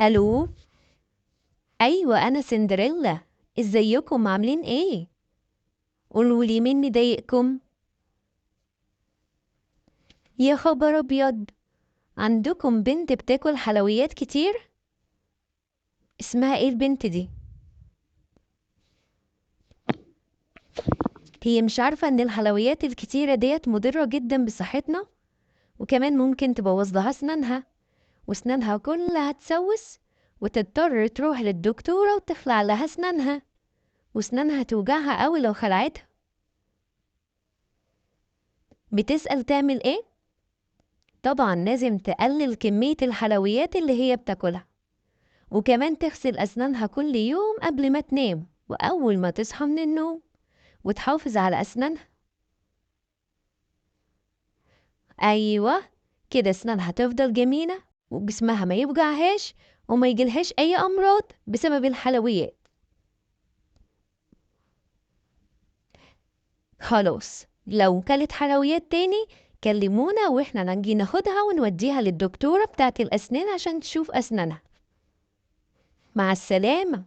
الو. ايوه انا سندريلا. ازيكم عاملين ايه؟ قولولي مين مضايقكم؟ يا خبر ابيض، عندكم بنت بتاكل حلويات كتير؟ اسمها ايه البنت دي؟ هي مش عارفة ان الحلويات الكتيرة ديت مضرة جدا بصحتنا، وكمان ممكن تبوظ لها اسنانها، واسنانها كلها تسوس، وتضطر تروح للدكتورة وتخلع لها اسنانها، واسنانها توجعها قوي لو خلعتها. بتسأل تعمل ايه؟ طبعا لازم تقلل كمية الحلويات اللي هي بتاكلها، وكمان تغسل أسنانها كل يوم قبل ما تنام وأول ما تصحى من النوم، وتحافظ على أسنانها. أيوة، كده أسنانها تفضل جميلة، وجسمها ما يوجعهاش، وما يجيلهاش أي أمراض بسبب الحلويات. خلاص، لو كلت حلويات تاني كلمونا واحنا نجي ناخدها ونوديها للدكتورة بتاعت الأسنان عشان تشوف أسنانها. مع السلامة.